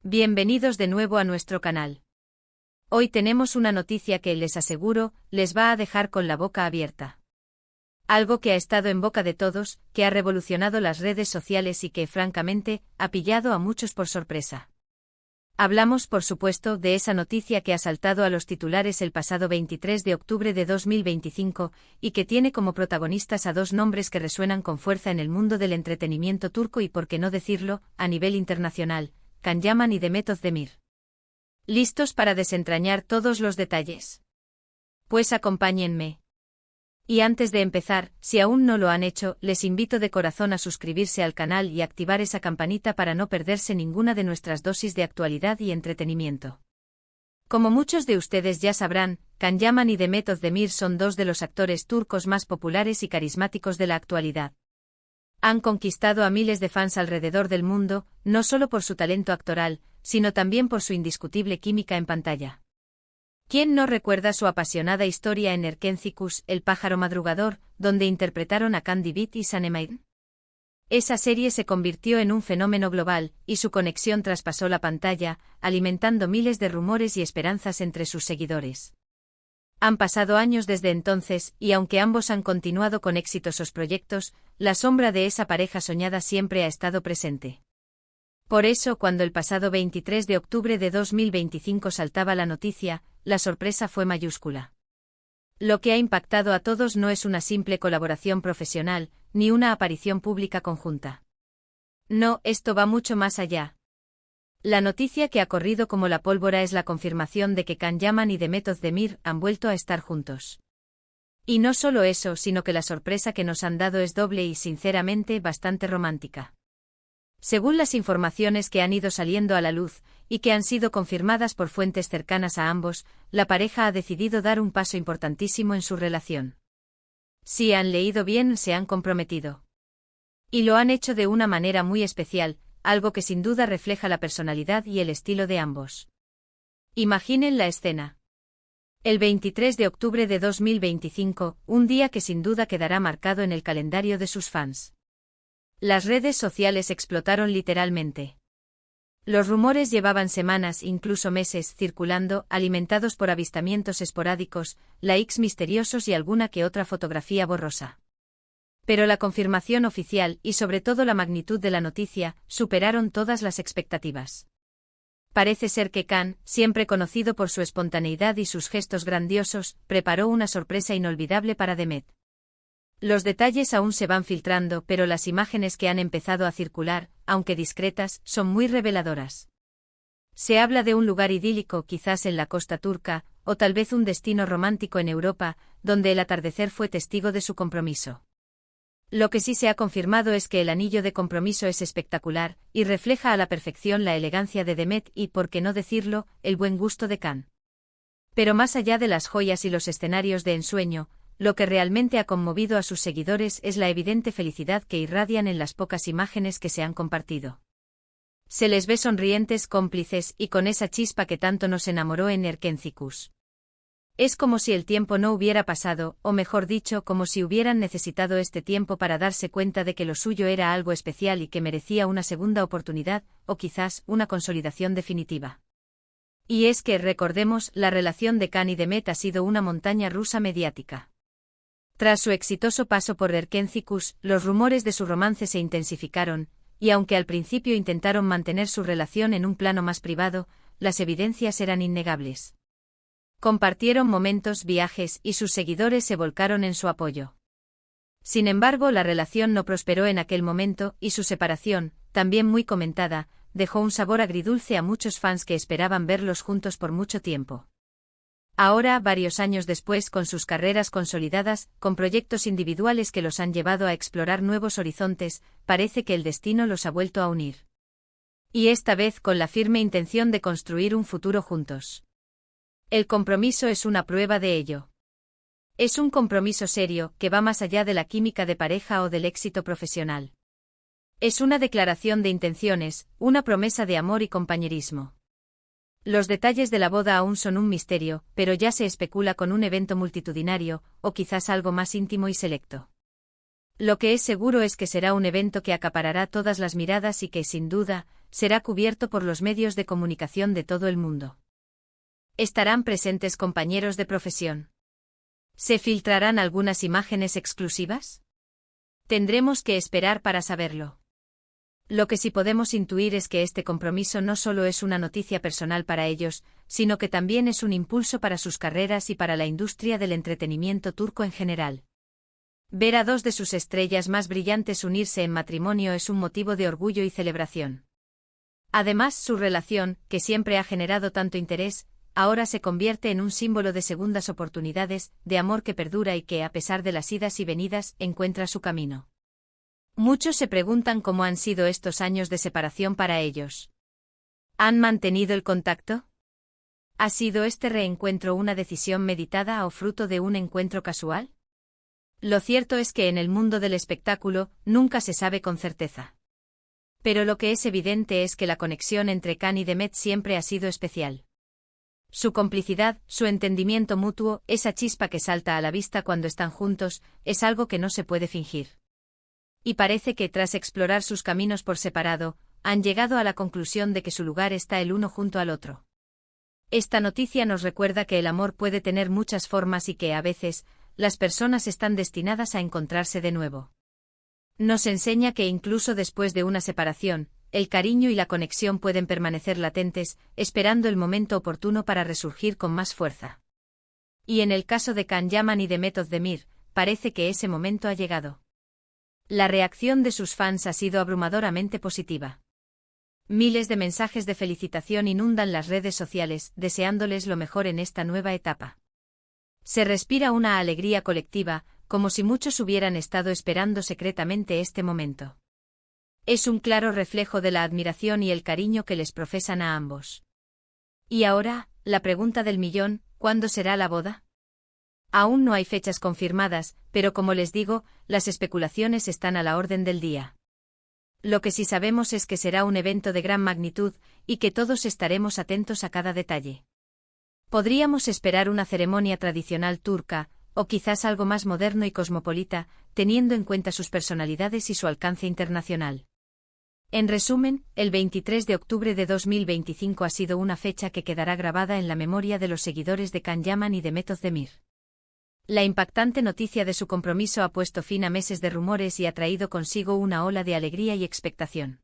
Bienvenidos de nuevo a nuestro canal. Hoy tenemos una noticia que, les aseguro, les va a dejar con la boca abierta. Algo que ha estado en boca de todos, que ha revolucionado las redes sociales y que, francamente, ha pillado a muchos por sorpresa. Hablamos, por supuesto, de esa noticia que ha saltado a los titulares el pasado 23 de octubre de 2025 y que tiene como protagonistas a dos nombres que resuenan con fuerza en el mundo del entretenimiento turco y, por qué no decirlo, a nivel internacional: Can Yaman y Demet Özdemir. ¿Listos para desentrañar todos los detalles? Pues acompáñenme. Y antes de empezar, si aún no lo han hecho, les invito de corazón a suscribirse al canal y activar esa campanita para no perderse ninguna de nuestras dosis de actualidad y entretenimiento. Como muchos de ustedes ya sabrán, Can Yaman y Demet Özdemir son dos de los actores turcos más populares y carismáticos de la actualidad. Han conquistado a miles de fans alrededor del mundo, no solo por su talento actoral, sino también por su indiscutible química en pantalla. ¿Quién no recuerda su apasionada historia en Erkencikus, El pájaro madrugador, donde interpretaron a Can Divit y Sanemane? Esa serie se convirtió en un fenómeno global, y su conexión traspasó la pantalla, alimentando miles de rumores y esperanzas entre sus seguidores. Han pasado años desde entonces, y aunque ambos han continuado con exitosos proyectos, la sombra de esa pareja soñada siempre ha estado presente. Por eso, cuando el pasado 23 de octubre de 2025 saltaba la noticia, la sorpresa fue mayúscula. Lo que ha impactado a todos no es una simple colaboración profesional, ni una aparición pública conjunta. No, esto va mucho más allá. La noticia que ha corrido como la pólvora es la confirmación de que Can Yaman y Demet Özdemir han vuelto a estar juntos. Y no solo eso, sino que la sorpresa que nos han dado es doble y, sinceramente, bastante romántica. Según las informaciones que han ido saliendo a la luz, y que han sido confirmadas por fuentes cercanas a ambos, la pareja ha decidido dar un paso importantísimo en su relación. Si han leído bien, se han comprometido. Y lo han hecho de una manera muy especial, algo que sin duda refleja la personalidad y el estilo de ambos. Imaginen la escena. El 23 de octubre de 2025, un día que sin duda quedará marcado en el calendario de sus fans. Las redes sociales explotaron literalmente. Los rumores llevaban semanas, incluso meses, circulando, alimentados por avistamientos esporádicos, likes misteriosos y alguna que otra fotografía borrosa. Pero la confirmación oficial, y sobre todo la magnitud de la noticia, superaron todas las expectativas. Parece ser que Can, siempre conocido por su espontaneidad y sus gestos grandiosos, preparó una sorpresa inolvidable para Demet. Los detalles aún se van filtrando, pero las imágenes que han empezado a circular, aunque discretas, son muy reveladoras. Se habla de un lugar idílico, quizás en la costa turca, o tal vez un destino romántico en Europa, donde el atardecer fue testigo de su compromiso. Lo que sí se ha confirmado es que el anillo de compromiso es espectacular, y refleja a la perfección la elegancia de Demet y, por qué no decirlo, el buen gusto de Can. Pero más allá de las joyas y los escenarios de ensueño, lo que realmente ha conmovido a sus seguidores es la evidente felicidad que irradian en las pocas imágenes que se han compartido. Se les ve sonrientes, cómplices y con esa chispa que tanto nos enamoró en Erkencikus. Es como si el tiempo no hubiera pasado, o mejor dicho, como si hubieran necesitado este tiempo para darse cuenta de que lo suyo era algo especial y que merecía una segunda oportunidad, o quizás una consolidación definitiva. Y es que, recordemos, la relación de Can y Demet ha sido una montaña rusa mediática. Tras su exitoso paso por Erkencikus, los rumores de su romance se intensificaron, y aunque al principio intentaron mantener su relación en un plano más privado, las evidencias eran innegables. Compartieron momentos, viajes, y sus seguidores se volcaron en su apoyo. Sin embargo, la relación no prosperó en aquel momento, y su separación, también muy comentada, dejó un sabor agridulce a muchos fans que esperaban verlos juntos por mucho tiempo. Ahora, varios años después, con sus carreras consolidadas, con proyectos individuales que los han llevado a explorar nuevos horizontes, parece que el destino los ha vuelto a unir. Y esta vez con la firme intención de construir un futuro juntos. El compromiso es una prueba de ello. Es un compromiso serio, que va más allá de la química de pareja o del éxito profesional. Es una declaración de intenciones, una promesa de amor y compañerismo. Los detalles de la boda aún son un misterio, pero ya se especula con un evento multitudinario, o quizás algo más íntimo y selecto. Lo que es seguro es que será un evento que acaparará todas las miradas y que, sin duda, será cubierto por los medios de comunicación de todo el mundo. ¿Estarán presentes compañeros de profesión? ¿Se filtrarán algunas imágenes exclusivas? Tendremos que esperar para saberlo. Lo que sí podemos intuir es que este compromiso no solo es una noticia personal para ellos, sino que también es un impulso para sus carreras y para la industria del entretenimiento turco en general. Ver a dos de sus estrellas más brillantes unirse en matrimonio es un motivo de orgullo y celebración. Además, su relación, que siempre ha generado tanto interés, ahora se convierte en un símbolo de segundas oportunidades, de amor que perdura y que, a pesar de las idas y venidas, encuentra su camino. Muchos se preguntan cómo han sido estos años de separación para ellos. ¿Han mantenido el contacto? ¿Ha sido este reencuentro una decisión meditada o fruto de un encuentro casual? Lo cierto es que en el mundo del espectáculo nunca se sabe con certeza. Pero lo que es evidente es que la conexión entre Can y Demet siempre ha sido especial. Su complicidad, su entendimiento mutuo, esa chispa que salta a la vista cuando están juntos, es algo que no se puede fingir. Y parece que tras explorar sus caminos por separado, han llegado a la conclusión de que su lugar está el uno junto al otro. Esta noticia nos recuerda que el amor puede tener muchas formas y que, a veces, las personas están destinadas a encontrarse de nuevo. Nos enseña que incluso después de una separación, el cariño y la conexión pueden permanecer latentes, esperando el momento oportuno para resurgir con más fuerza. Y en el caso de Can Yaman y Demet Özdemir, parece que ese momento ha llegado. La reacción de sus fans ha sido abrumadoramente positiva. Miles de mensajes de felicitación inundan las redes sociales, deseándoles lo mejor en esta nueva etapa. Se respira una alegría colectiva, como si muchos hubieran estado esperando secretamente este momento. Es un claro reflejo de la admiración y el cariño que les profesan a ambos. Y ahora, la pregunta del millón, ¿cuándo será la boda? Aún no hay fechas confirmadas, pero como les digo, las especulaciones están a la orden del día. Lo que sí sabemos es que será un evento de gran magnitud, y que todos estaremos atentos a cada detalle. Podríamos esperar una ceremonia tradicional turca, o quizás algo más moderno y cosmopolita, teniendo en cuenta sus personalidades y su alcance internacional. En resumen, el 23 de octubre de 2025 ha sido una fecha que quedará grabada en la memoria de los seguidores de Can Yaman y Demet Özdemir. La impactante noticia de su compromiso ha puesto fin a meses de rumores y ha traído consigo una ola de alegría y expectación.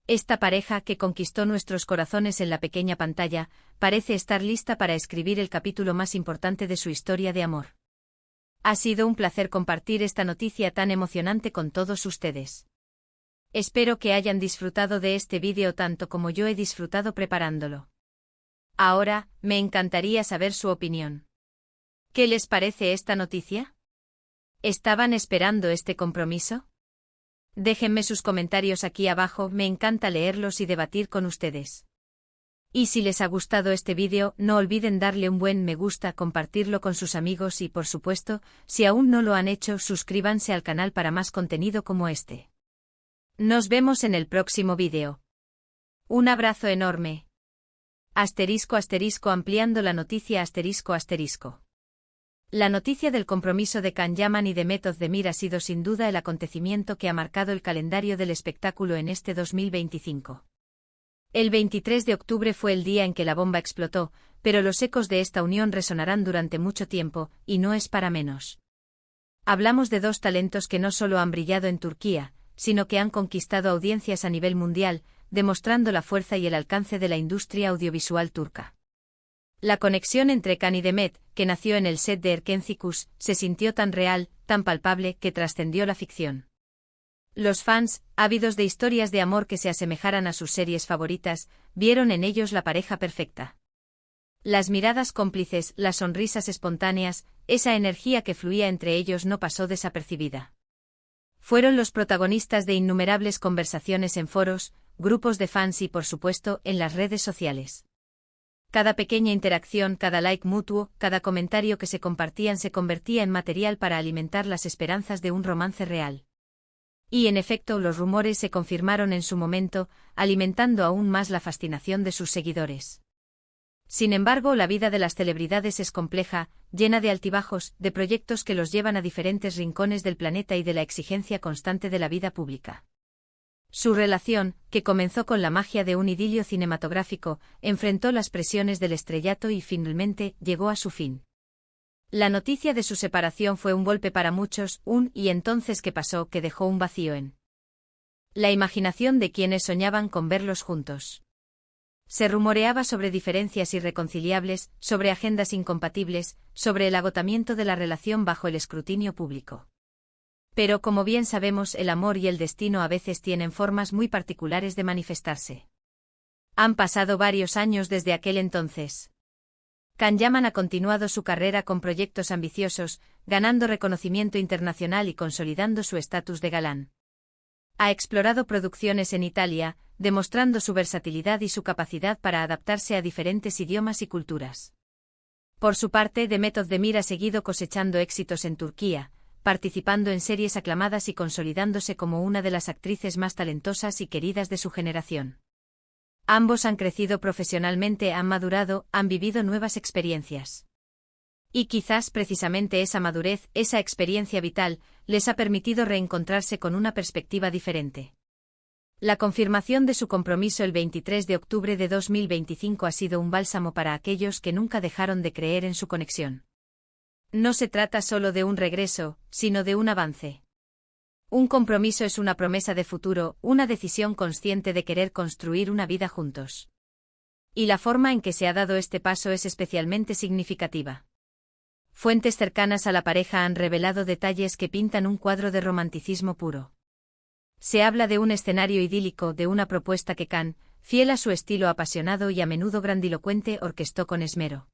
Esta pareja, que conquistó nuestros corazones en la pequeña pantalla, parece estar lista para escribir el capítulo más importante de su historia de amor. Ha sido un placer compartir esta noticia tan emocionante con todos ustedes. Espero que hayan disfrutado de este vídeo tanto como yo he disfrutado preparándolo. Ahora, me encantaría saber su opinión. ¿Qué les parece esta noticia? ¿Estaban esperando este compromiso? Déjenme sus comentarios aquí abajo, me encanta leerlos y debatir con ustedes. Y si les ha gustado este vídeo, no olviden darle un buen me gusta, compartirlo con sus amigos y, por supuesto, si aún no lo han hecho, suscríbanse al canal para más contenido como este. Nos vemos en el próximo vídeo. Un abrazo enorme. Asterisco asterisco ampliando la noticia asterisco asterisco. La noticia del compromiso de Can Yaman y Demet Özdemir ha sido sin duda el acontecimiento que ha marcado el calendario del espectáculo en este 2025. El 23 de octubre fue el día en que la bomba explotó, pero los ecos de esta unión resonarán durante mucho tiempo, y no es para menos. Hablamos de dos talentos que no solo han brillado en Turquía, sino que han conquistado audiencias a nivel mundial, demostrando la fuerza y el alcance de la industria audiovisual turca. La conexión entre Can y Demet, que nació en el set de Erkencikus, se sintió tan real, tan palpable, que trascendió la ficción. Los fans, ávidos de historias de amor que se asemejaran a sus series favoritas, vieron en ellos la pareja perfecta. Las miradas cómplices, las sonrisas espontáneas, esa energía que fluía entre ellos no pasó desapercibida. Fueron los protagonistas de innumerables conversaciones en foros, grupos de fans y, por supuesto, en las redes sociales. Cada pequeña interacción, cada like mutuo, cada comentario que se compartían se convertía en material para alimentar las esperanzas de un romance real. Y en efecto, los rumores se confirmaron en su momento, alimentando aún más la fascinación de sus seguidores. Sin embargo, la vida de las celebridades es compleja, llena de altibajos, de proyectos que los llevan a diferentes rincones del planeta y de la exigencia constante de la vida pública. Su relación, que comenzó con la magia de un idilio cinematográfico, enfrentó las presiones del estrellato y finalmente llegó a su fin. La noticia de su separación fue un golpe para muchos, ¿y entonces qué pasó? Que dejó un vacío en la imaginación de quienes soñaban con verlos juntos. Se rumoreaba sobre diferencias irreconciliables, sobre agendas incompatibles, sobre el agotamiento de la relación bajo el escrutinio público. Pero como bien sabemos, el amor y el destino a veces tienen formas muy particulares de manifestarse. Han pasado varios años desde aquel entonces. Can Yaman ha continuado su carrera con proyectos ambiciosos, ganando reconocimiento internacional y consolidando su estatus de galán. Ha explorado producciones en Italia, demostrando su versatilidad y su capacidad para adaptarse a diferentes idiomas y culturas. Por su parte, Demet Özdemir ha seguido cosechando éxitos en Turquía, participando en series aclamadas y consolidándose como una de las actrices más talentosas y queridas de su generación. Ambos han crecido profesionalmente, han madurado, han vivido nuevas experiencias. Y quizás precisamente esa madurez, esa experiencia vital, les ha permitido reencontrarse con una perspectiva diferente. La confirmación de su compromiso el 23 de octubre de 2025 ha sido un bálsamo para aquellos que nunca dejaron de creer en su conexión. No se trata solo de un regreso, sino de un avance. Un compromiso es una promesa de futuro, una decisión consciente de querer construir una vida juntos. Y la forma en que se ha dado este paso es especialmente significativa. Fuentes cercanas a la pareja han revelado detalles que pintan un cuadro de romanticismo puro. Se habla de un escenario idílico, de una propuesta que Can, fiel a su estilo apasionado y a menudo grandilocuente, orquestó con esmero.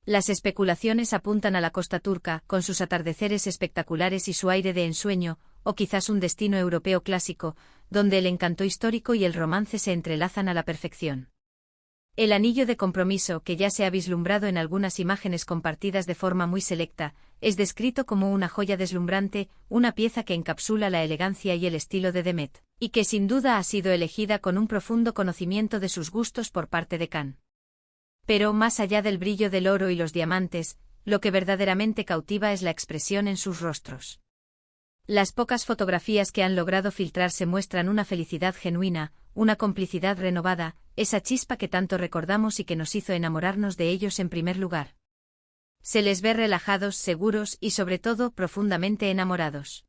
Las especulaciones apuntan a la costa turca, con sus atardeceres espectaculares y su aire de ensueño, o quizás un destino europeo clásico, donde el encanto histórico y el romance se entrelazan a la perfección. El anillo de compromiso, que ya se ha vislumbrado en algunas imágenes compartidas de forma muy selecta, es descrito como una joya deslumbrante, una pieza que encapsula la elegancia y el estilo de Demet, y que sin duda ha sido elegida con un profundo conocimiento de sus gustos por parte de Can. Pero más allá del brillo del oro y los diamantes, lo que verdaderamente cautiva es la expresión en sus rostros. Las pocas fotografías que han logrado filtrarse muestran una felicidad genuina, una complicidad renovada, esa chispa que tanto recordamos y que nos hizo enamorarnos de ellos en primer lugar. Se les ve relajados, seguros y sobre todo profundamente enamorados.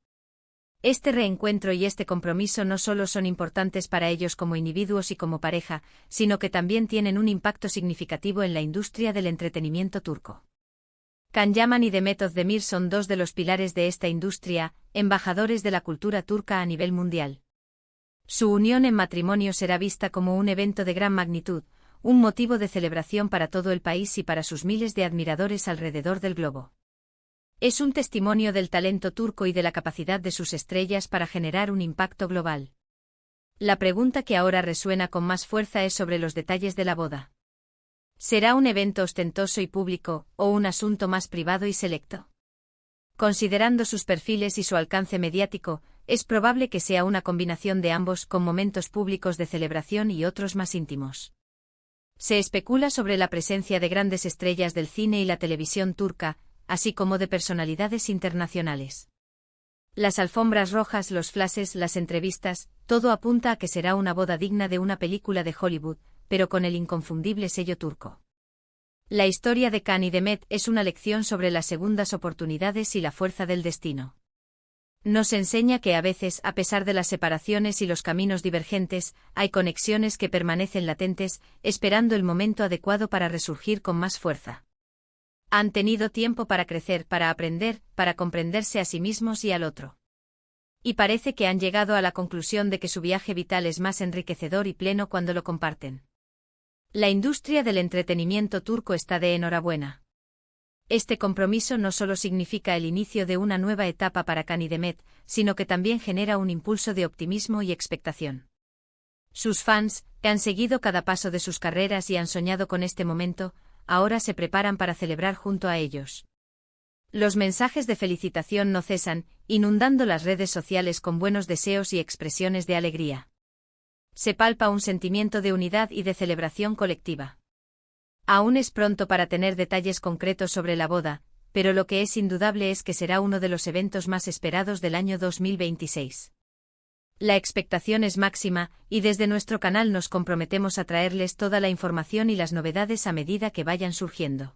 Este reencuentro y este compromiso no solo son importantes para ellos como individuos y como pareja, sino que también tienen un impacto significativo en la industria del entretenimiento turco. Can Yaman y Demet Özdemir son dos de los pilares de esta industria, embajadores de la cultura turca a nivel mundial. Su unión en matrimonio será vista como un evento de gran magnitud, un motivo de celebración para todo el país y para sus miles de admiradores alrededor del globo. Es un testimonio del talento turco y de la capacidad de sus estrellas para generar un impacto global. La pregunta que ahora resuena con más fuerza es sobre los detalles de la boda. ¿Será un evento ostentoso y público, o un asunto más privado y selecto? Considerando sus perfiles y su alcance mediático, es probable que sea una combinación de ambos, con momentos públicos de celebración y otros más íntimos. Se especula sobre la presencia de grandes estrellas del cine y la televisión turca, así como de personalidades internacionales. Las alfombras rojas, los flashes, las entrevistas, todo apunta a que será una boda digna de una película de Hollywood, pero con el inconfundible sello turco. La historia de Can y Demet es una lección sobre las segundas oportunidades y la fuerza del destino. Nos enseña que a veces, a pesar de las separaciones y los caminos divergentes, hay conexiones que permanecen latentes, esperando el momento adecuado para resurgir con más fuerza. Han tenido tiempo para crecer, para aprender, para comprenderse a sí mismos y al otro. Y parece que han llegado a la conclusión de que su viaje vital es más enriquecedor y pleno cuando lo comparten. La industria del entretenimiento turco está de enhorabuena. Este compromiso no solo significa el inicio de una nueva etapa para Can y Demet, sino que también genera un impulso de optimismo y expectación. Sus fans, que han seguido cada paso de sus carreras y han soñado con este momento, ahora se preparan para celebrar junto a ellos. Los mensajes de felicitación no cesan, inundando las redes sociales con buenos deseos y expresiones de alegría. Se palpa un sentimiento de unidad y de celebración colectiva. Aún es pronto para tener detalles concretos sobre la boda, pero lo que es indudable es que será uno de los eventos más esperados del año 2026. La expectación es máxima, y desde nuestro canal nos comprometemos a traerles toda la información y las novedades a medida que vayan surgiendo.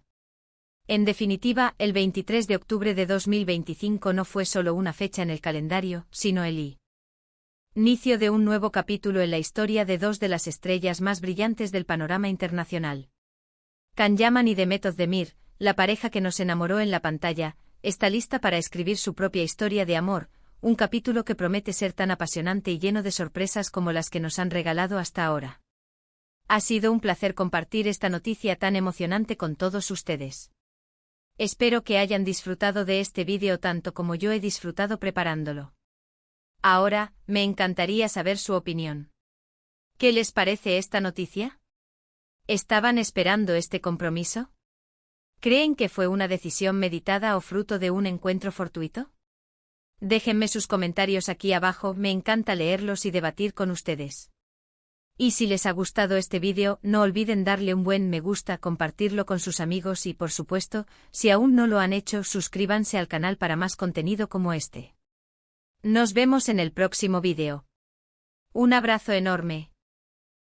En definitiva, el 23 de octubre de 2025 no fue solo una fecha en el calendario, sino el inicio de un nuevo capítulo en la historia de dos de las estrellas más brillantes del panorama internacional. Can Yaman y Demet Özdemir, la pareja que nos enamoró en la pantalla, está lista para escribir su propia historia de amor, un capítulo que promete ser tan apasionante y lleno de sorpresas como las que nos han regalado hasta ahora. Ha sido un placer compartir esta noticia tan emocionante con todos ustedes. Espero que hayan disfrutado de este vídeo tanto como yo he disfrutado preparándolo. Ahora, me encantaría saber su opinión. ¿Qué les parece esta noticia? ¿Estaban esperando este compromiso? ¿Creen que fue una decisión meditada o fruto de un encuentro fortuito? Déjenme sus comentarios aquí abajo, me encanta leerlos y debatir con ustedes. Y si les ha gustado este vídeo, no olviden darle un buen me gusta, compartirlo con sus amigos y, por supuesto, si aún no lo han hecho, suscríbanse al canal para más contenido como este. Nos vemos en el próximo vídeo. Un abrazo enorme.